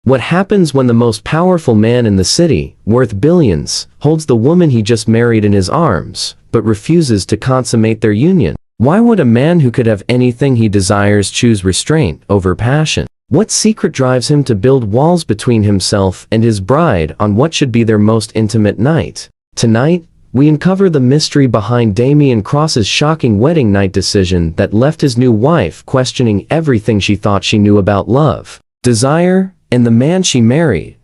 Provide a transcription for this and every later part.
What happens when the most powerful man in the city, worth billions, holds the woman he just married in his arms, but refuses to consummate their union? Why would a man who could have anything he desires choose restraint over passion? What secret drives him to build walls between himself and his bride on what should be their most intimate night? Tonight, we uncover the mystery behind Damien Cross's shocking wedding night decision that left his new wife questioning everything she thought she knew about love, desire, and the man she married.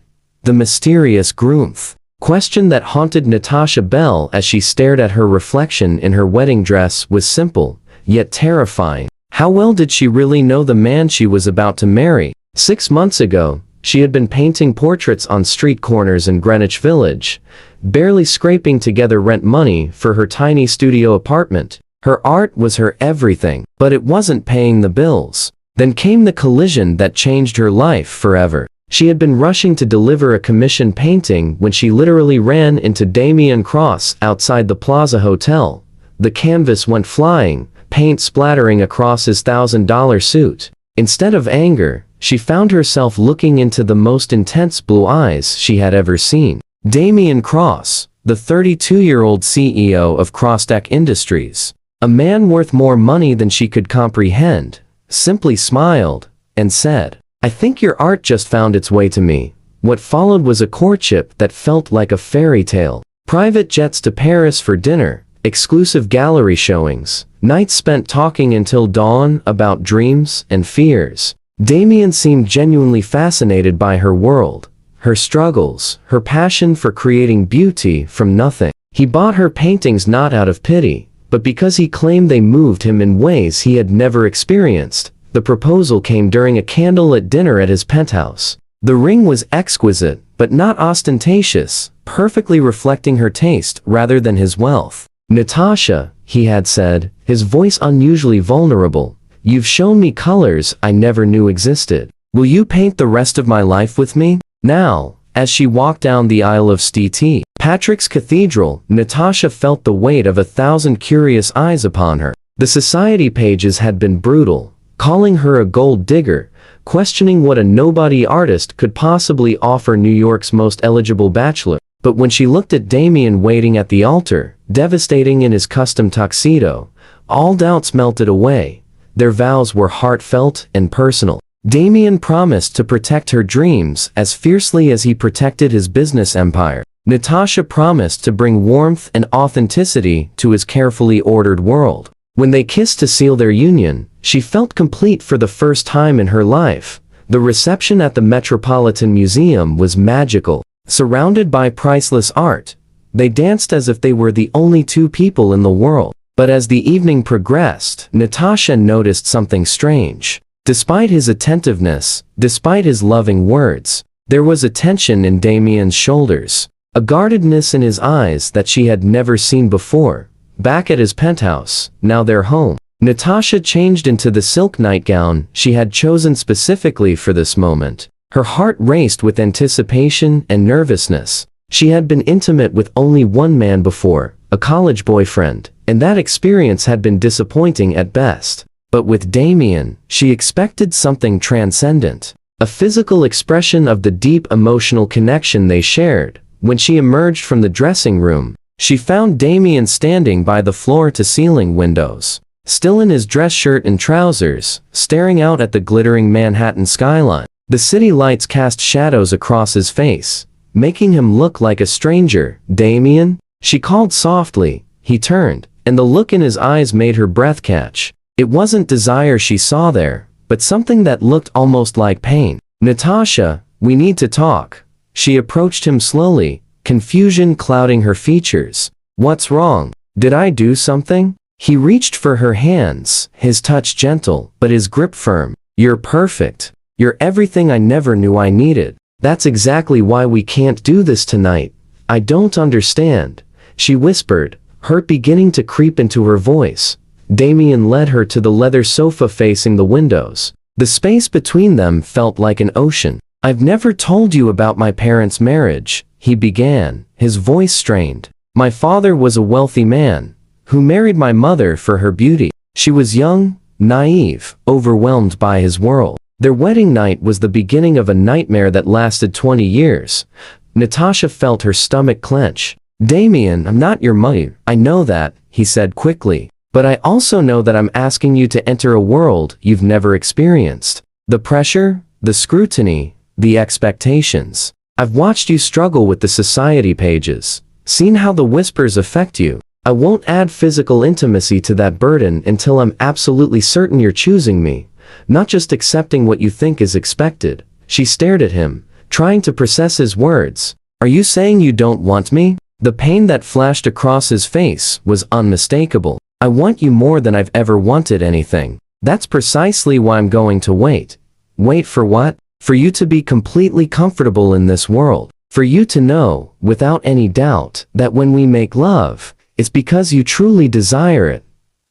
The mysterious groomth. Question that haunted Natasha Bell as she stared at her reflection in her wedding dress was simple, yet terrifying. How well did she really know the man she was about to marry? 6 months ago, she had been painting portraits on street corners in Greenwich Village, barely scraping together rent money for her tiny studio apartment. Her art was her everything, but it wasn't paying the bills. Then came the collision that changed her life forever. She had been rushing to deliver a commissioned painting when she literally ran into Damien Cross outside the Plaza Hotel. The canvas went flying, paint splattering across his $1,000 suit. Instead of anger, she found herself looking into the most intense blue eyes she had ever seen. Damien Cross, the 32-year-old CEO of Crosstech Industries, a man worth more money than she could comprehend, simply smiled and said, "I think your art just found its way to me." What followed was a courtship that felt like a fairy tale. Private jets to Paris for dinner, exclusive gallery showings, nights spent talking until dawn about dreams and fears. Damien seemed genuinely fascinated by her world, her struggles, her passion for creating beauty from nothing. He bought her paintings not out of pity, but because he claimed they moved him in ways he had never experienced. The proposal came during a candlelit dinner at his penthouse. The ring was exquisite, but not ostentatious, perfectly reflecting her taste rather than his wealth. "Natasha," he had said, his voice unusually vulnerable, "you've shown me colors I never knew existed. Will you paint the rest of my life with me?" Now, as she walked down the aisle of St. Patrick's Cathedral, Natasha felt the weight of 1,000 curious eyes upon her. The society pages had been brutal, calling her a gold digger, questioning what a nobody artist could possibly offer New York's most eligible bachelor. But when she looked at Damien waiting at the altar, devastating in his custom tuxedo, all doubts melted away. Their vows were heartfelt and personal. Damien promised to protect her dreams as fiercely as he protected his business empire. Natasha promised to bring warmth and authenticity to his carefully ordered world. When they kissed to seal their union, she felt complete for the first time in her life. The reception at the Metropolitan Museum was magical. Surrounded by priceless art, they danced as if they were the only two people in the world. But as the evening progressed, Natasha noticed something strange. Despite his attentiveness, despite his loving words, there was a tension in Damien's shoulders, a guardedness in his eyes that she had never seen before. Back at his penthouse, now their home, Natasha changed into the silk nightgown she had chosen specifically for this moment. Her heart raced with anticipation and nervousness. She had been intimate with only one man before, a college boyfriend, and that experience had been disappointing at best. But with Damien, she expected something transcendent, a physical expression of the deep emotional connection they shared. When she emerged from the dressing room, she found Damien standing by the floor-to-ceiling windows, still in his dress shirt and trousers, staring out at the glittering Manhattan skyline. The city lights cast shadows across his face, making him look like a stranger. "Damien?" she called softly. He turned, and the look in his eyes made her breath catch. It wasn't desire she saw there, but something that looked almost like pain. "Natasha, we need to talk." She approached him slowly, confusion clouding her features. "What's wrong? Did I do something?" He reached for her hands, his touch gentle, but his grip firm. "You're perfect. You're everything I never knew I needed. That's exactly why we can't do this tonight. I don't understand," she whispered, hurt beginning to creep into her voice. Damien led her to the leather sofa facing the windows. The space between them felt like an ocean. "I've never told you about my parents' marriage," he began, his voice strained. "My father was a wealthy man, who married my mother for her beauty. She was young, naive, overwhelmed by his world. Their wedding night was the beginning of a nightmare that lasted 20 years. Natasha felt her stomach clench. "Damien, I'm not your mother. I know that," he said quickly. "But I also know that I'm asking you to enter a world you've never experienced. The pressure, the scrutiny, the expectations. I've watched you struggle with the society pages, seen how the whispers affect you. I won't add physical intimacy to that burden until I'm absolutely certain you're choosing me, not just accepting what you think is expected." She stared at him, trying to process his words. "Are you saying you don't want me?" The pain that flashed across his face was unmistakable. "I want you more than I've ever wanted anything. That's precisely why I'm going to wait." "Wait for what?" "For you to be completely comfortable in this world. For you to know, without any doubt, that when we make love, it's because you truly desire it,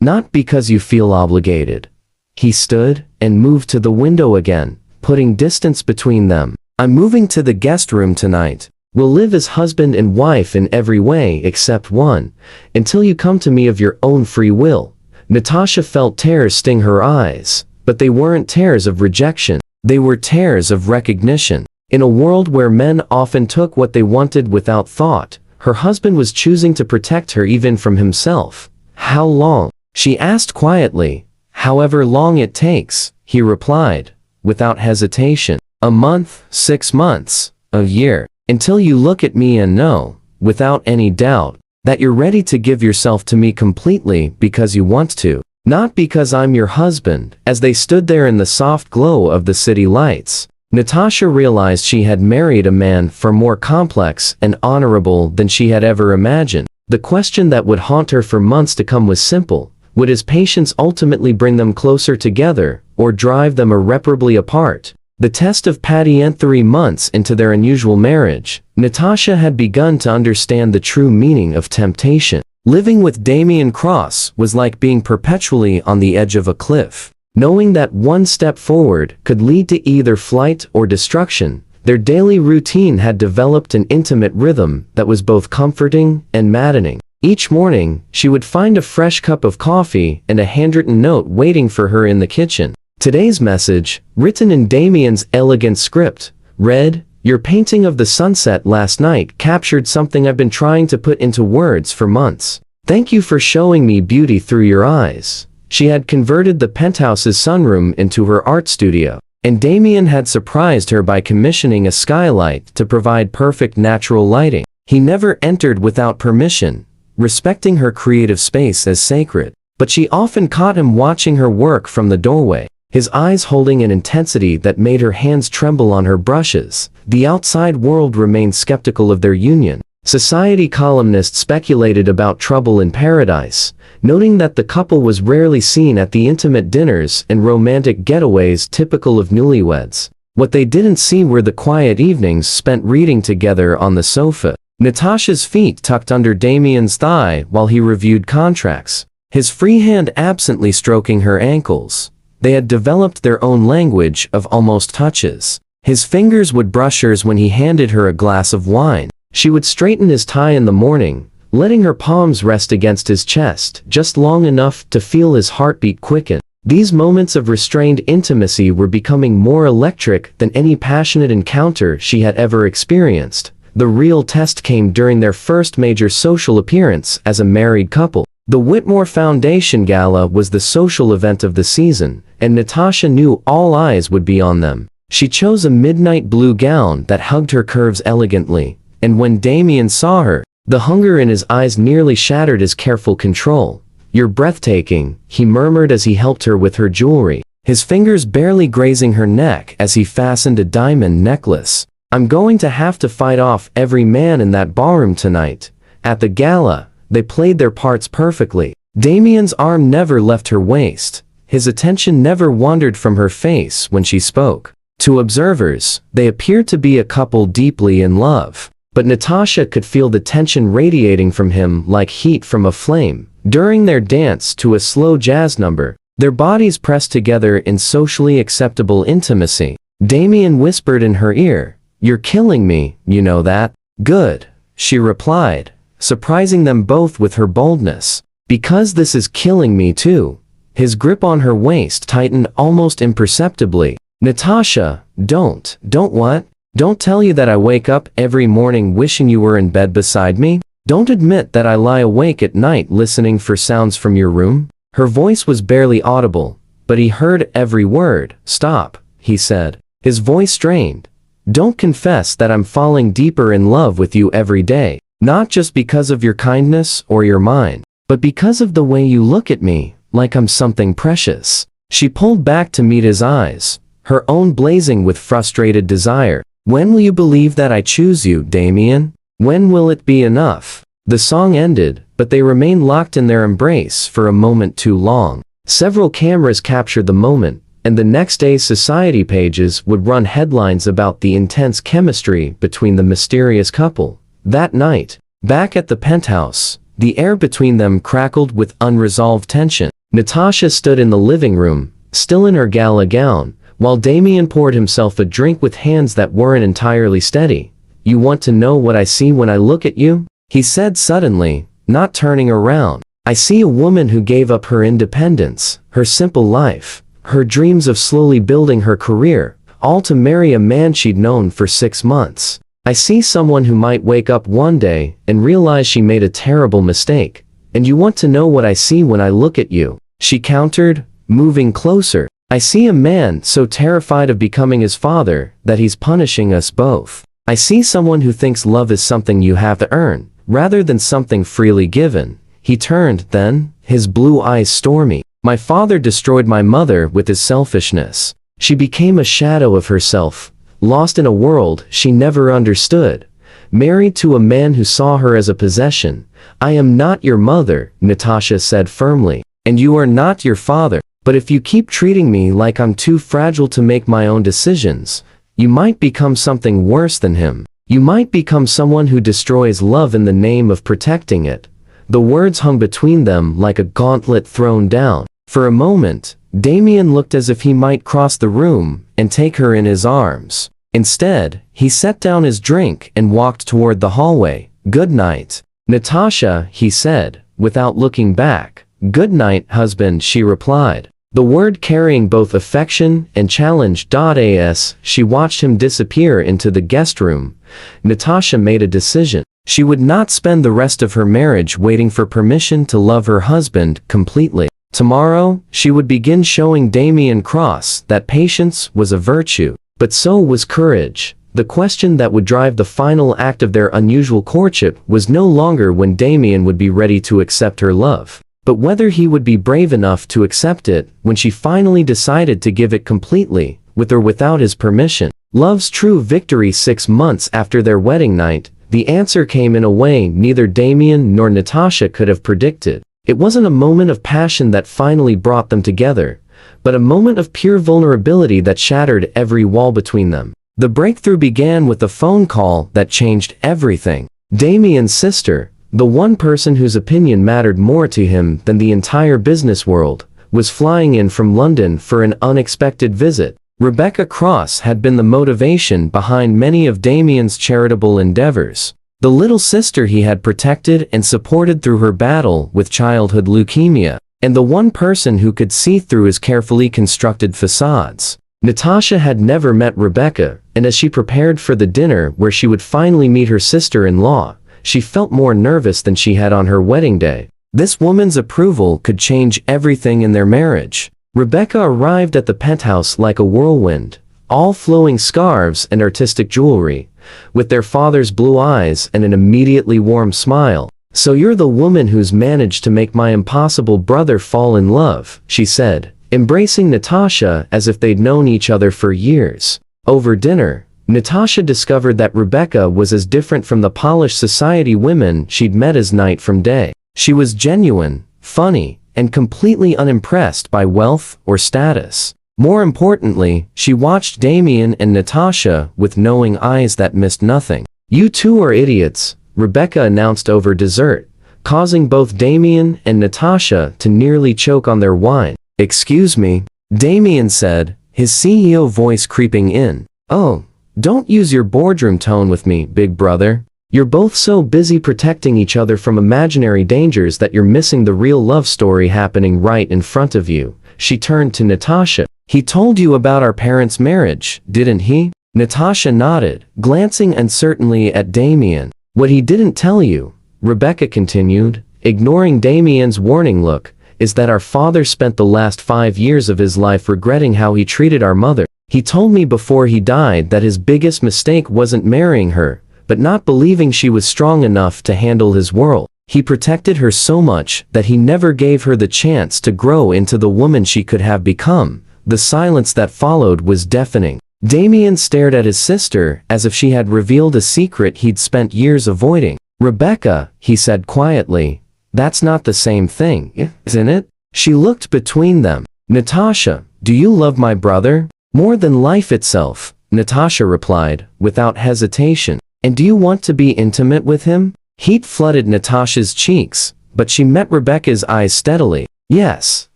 not because you feel obligated." He stood and moved to the window again, putting distance between them. "I'm moving to the guest room tonight. We'll live as husband and wife in every way except one, until you come to me of your own free will." Natasha felt tears sting her eyes, but they weren't tears of rejection. They were tears of recognition. In a world where men often took what they wanted without thought, her husband was choosing to protect her even from himself. "How long?" she asked quietly. "However long it takes," he replied, without hesitation. "A month, 6 months, a year. Until you look at me and know, without any doubt, that you're ready to give yourself to me completely because you want to, not because I'm your husband." As they stood there in the soft glow of the city lights, Natasha realized she had married a man far more complex and honorable than she had ever imagined. The question that would haunt her for months to come was simple. Would his patience ultimately bring them closer together, or drive them irreparably apart? The test of patience. 3 months into their unusual marriage, Natasha had begun to understand the true meaning of temptation. Living with Damien Cross was like being perpetually on the edge of a cliff. Knowing that one step forward could lead to either flight or destruction, their daily routine had developed an intimate rhythm that was both comforting and maddening. Each morning, she would find a fresh cup of coffee and a handwritten note waiting for her in the kitchen. Today's message, written in Damien's elegant script, read, "Your painting of the sunset last night captured something I've been trying to put into words for months. Thank you for showing me beauty through your eyes." She had converted the penthouse's sunroom into her art studio, and Damien had surprised her by commissioning a skylight to provide perfect natural lighting. He never entered without permission, respecting her creative space as sacred, but she often caught him watching her work from the doorway, his eyes holding an intensity that made her hands tremble on her brushes. The outside world remained skeptical of their union. Society columnists speculated about trouble in paradise, noting that the couple was rarely seen at the intimate dinners and romantic getaways typical of newlyweds. What they didn't see were the quiet evenings spent reading together on the sofa, Natasha's feet tucked under Damien's thigh while he reviewed contracts, his free hand absently stroking her ankles. They had developed their own language of almost touches. His fingers would brush hers when he handed her a glass of wine. She would straighten his tie in the morning, letting her palms rest against his chest just long enough to feel his heartbeat quicken. These moments of restrained intimacy were becoming more electric than any passionate encounter she had ever experienced. The real test came during their first major social appearance as a married couple. The Whitmore Foundation Gala was the social event of the season, and Natasha knew all eyes would be on them. She chose a midnight blue gown that hugged her curves elegantly, and when Damien saw her, the hunger in his eyes nearly shattered his careful control. "You're breathtaking," he murmured as he helped her with her jewelry, his fingers barely grazing her neck as he fastened a diamond necklace. "I'm going to have to fight off every man in that ballroom tonight." At the gala, they played their parts perfectly. Damien's arm never left her waist. His attention never wandered from her face when she spoke. To observers, they appeared to be a couple deeply in love. But Natasha could feel the tension radiating from him like heat from a flame. During their dance to a slow jazz number, their bodies pressed together in socially acceptable intimacy. Damien whispered in her ear, "You're killing me, you know that?" "Good," she replied, surprising them both with her boldness. "Because this is killing me too." His grip on her waist tightened almost imperceptibly. Natasha, don't what? Don't tell you that I wake up every morning wishing you were in bed beside me? Don't admit that I lie awake at night listening for sounds from your room? Her voice was barely audible, but he heard every word. Stop, he said, his voice strained. Don't confess that I'm falling deeper in love with you every day, not just because of your kindness or your mind, but because of the way you look at me, like I'm something precious. She pulled back to meet his eyes, her own blazing with frustrated desire. When will you believe that I choose you, Damien? When will it be enough? The song ended, but they remained locked in their embrace for a moment too long. Several cameras captured the moment, and the next day's society pages would run headlines about the intense chemistry between the mysterious couple. That night, back at the penthouse, the air between them crackled with unresolved tension. Natasha stood in the living room, still in her gala gown, while Damien poured himself a drink with hands that weren't entirely steady. You want to know what I see when I look at you? He said suddenly, not turning around. I see a woman who gave up her independence, her simple life, her dreams of slowly building her career, all to marry a man she'd known for 6 months. I see someone who might wake up one day and realize she made a terrible mistake. And you want to know what I see when I look at you? She countered, moving closer. I see a man so terrified of becoming his father that he's punishing us both. I see someone who thinks love is something you have to earn, rather than something freely given. He turned then, his blue eyes stormy. My father destroyed my mother with his selfishness. She became a shadow of herself, lost in a world she never understood. Married to a man who saw her as a possession. I am not your mother, Natasha said firmly. And you are not your father. But if you keep treating me like I'm too fragile to make my own decisions, you might become something worse than him. You might become someone who destroys love in the name of protecting it. The words hung between them like a gauntlet thrown down. For a moment, Damien looked as if he might cross the room and take her in his arms. Instead, he set down his drink and walked toward the hallway. Good night, Natasha, he said, without looking back. Good night, husband, she replied. The word carrying both affection and challenge. As she watched him disappear into the guest room, Natasha made a decision. She would not spend the rest of her marriage waiting for permission to love her husband completely. Tomorrow, she would begin showing Damien Cross that patience was a virtue, but so was courage. The question that would drive the final act of their unusual courtship was no longer when Damien would be ready to accept her love, but whether he would be brave enough to accept it when she finally decided to give it completely, with or without his permission. Love's true victory. 6 months after their wedding night, the answer came in a way neither Damien nor Natasha could have predicted. It wasn't a moment of passion that finally brought them together, but a moment of pure vulnerability that shattered every wall between them. The breakthrough began with a phone call that changed everything. Damien's sister, the one person whose opinion mattered more to him than the entire business world, was flying in from London for an unexpected visit. Rebecca Cross had been the motivation behind many of Damien's charitable endeavors. The little sister he had protected and supported through her battle with childhood leukemia, and the one person who could see through his carefully constructed facades. Natasha had never met Rebecca, and as she prepared for the dinner where she would finally meet her sister-in-law, she felt more nervous than she had on her wedding day. This woman's approval could change everything in their marriage. Rebecca arrived at the penthouse like a whirlwind, all flowing scarves and artistic jewelry, with their father's blue eyes and an immediately warm smile. So you're the woman who's managed to make my impossible brother fall in love, she said, embracing Natasha as if they'd known each other for years. Over dinner, Natasha discovered that Rebecca was as different from the polished society women she'd met as night from day. She was genuine, funny, and completely unimpressed by wealth or status. More importantly, she watched Damien and Natasha with knowing eyes that missed nothing. You two are idiots, Rebecca announced over dessert, causing both Damien and Natasha to nearly choke on their wine. Excuse me, Damien said, his CEO voice creeping in. Oh, don't use your boardroom tone with me, big brother. You're both so busy protecting each other from imaginary dangers that you're missing the real love story happening right in front of you. She turned to Natasha. He told you about our parents' marriage, didn't he? Natasha nodded, glancing uncertainly at Damien. What he didn't tell you, Rebecca continued, ignoring Damien's warning look, is that our father spent the last 5 years of his life regretting how he treated our mother. He told me before he died that his biggest mistake wasn't marrying her, but not believing she was strong enough to handle his world. He protected her so much that he never gave her the chance to grow into the woman she could have become. The silence that followed was deafening. Damien stared at his sister as if she had revealed a secret he'd spent years avoiding. Rebecca, he said quietly, that's not the same thing, isn't it? She looked between them. Natasha, do you love my brother? More than life itself, Natasha replied, without hesitation. And do you want to be intimate with him? Heat flooded Natasha's cheeks, but she met Rebecca's eyes steadily. Yes,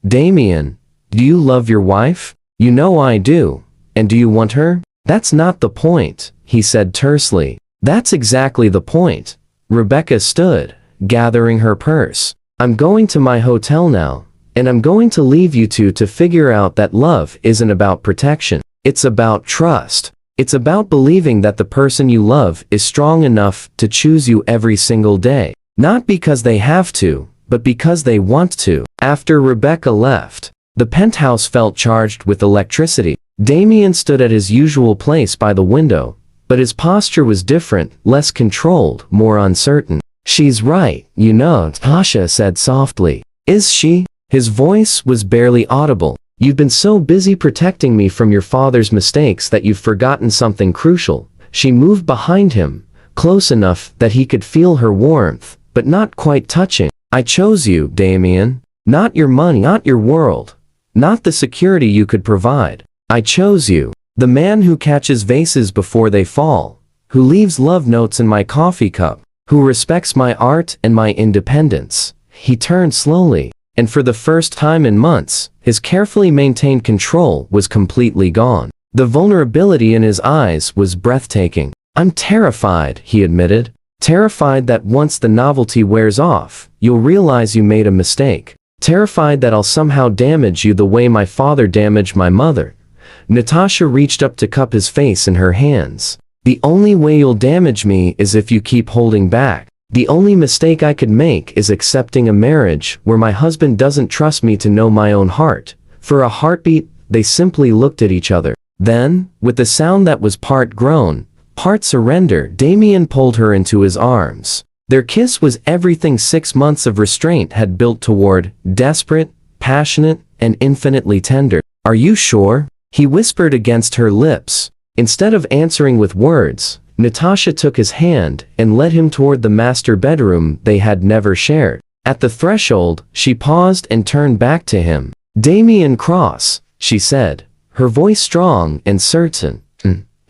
Damien, do you love your wife? You know I do. And do you want her? That's not the point, he said tersely. That's exactly the point. Rebecca stood, gathering her purse. I'm going to my hotel now, and I'm going to leave you two to figure out that love isn't about protection. It's about trust. It's about believing that the person you love is strong enough to choose you every single day. Not because they have to, but because they want to. After Rebecca left, the penthouse felt charged with electricity. Damien stood at his usual place by the window, but his posture was different, less controlled, more uncertain. She's right, you know, Tasha said softly. Is she? His voice was barely audible. You've been so busy protecting me from your father's mistakes that you've forgotten something crucial. She moved behind him, close enough that he could feel her warmth, but not quite touching. I chose you, Damien. Not your money, not your world. Not the security you could provide. I chose you. The man who catches vases before they fall. Who leaves love notes in my coffee cup. Who respects my art and my independence. He turned slowly, and for the first time in months, his carefully maintained control was completely gone. The vulnerability in his eyes was breathtaking. I'm terrified, he admitted. Terrified that once the novelty wears off, you'll realize you made a mistake. Terrified that I'll somehow damage you the way my father damaged my mother. Natasha reached up to cup his face in her hands. The only way you'll damage me is if you keep holding back. The only mistake I could make is accepting a marriage where my husband doesn't trust me to know my own heart. For a heartbeat, they simply looked at each other. Then, with a sound that was part groan, part surrender, Damien pulled her into his arms. Their kiss was everything 6 months of restraint had built toward, desperate, passionate, and infinitely tender. Are you sure? He whispered against her lips. Instead of answering with words, Natasha took his hand and led him toward the master bedroom they had never shared. At the threshold, she paused and turned back to him. Damien Cross, she said, her voice strong and certain.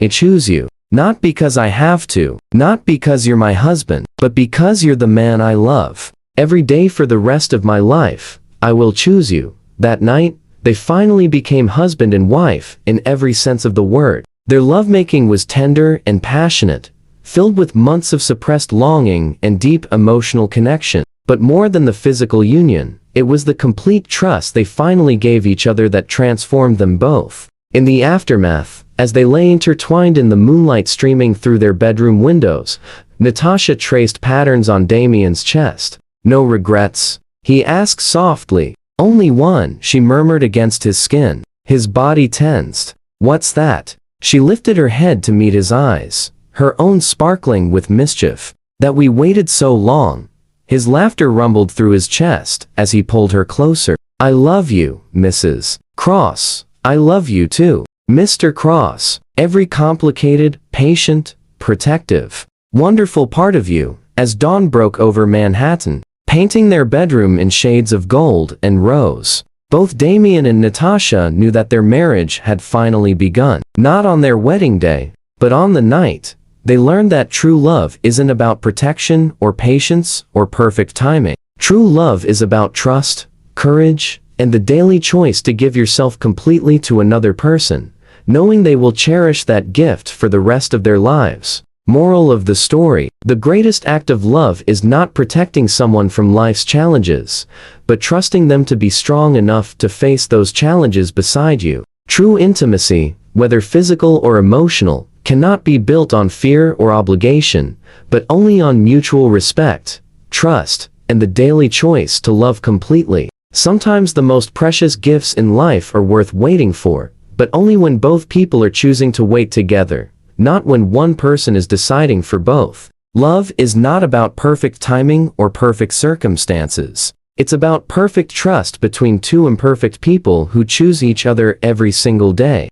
I choose you. Not because I have to, not because you're my husband, but because you're the man I love. Every day for the rest of my life, I will choose you. That night, they finally became husband and wife in every sense of the word. Their lovemaking was tender and passionate, filled with months of suppressed longing and deep emotional connection. But more than the physical union, it was the complete trust they finally gave each other that transformed them both. In the aftermath, as they lay intertwined in the moonlight streaming through their bedroom windows, Natasha traced patterns on Damien's chest. No regrets? He asked softly. Only one, she murmured against his skin. His body tensed. What's that? She lifted her head to meet his eyes, her own sparkling with mischief. That we waited so long. His laughter rumbled through his chest as he pulled her closer. I love you, Mrs. Cross. I love you too, Mr. Cross. Every complicated, patient, protective, wonderful part of you. As dawn broke over Manhattan, painting their bedroom in shades of gold and rose, both Damien and Natasha knew that their marriage had finally begun. Not on their wedding day, but on the night. They learned that true love isn't about protection or patience or perfect timing. True love is about trust, courage, and the daily choice to give yourself completely to another person, knowing they will cherish that gift for the rest of their lives. Moral of the story: the greatest act of love is not protecting someone from life's challenges, but trusting them to be strong enough to face those challenges beside you. True intimacy, whether physical or emotional, cannot be built on fear or obligation, but only on mutual respect, trust, and the daily choice to love completely. Sometimes the most precious gifts in life are worth waiting for, but only when both people are choosing to wait together, not when one person is deciding for both. Love is not about perfect timing or perfect circumstances. It's about perfect trust between two imperfect people who choose each other every single day.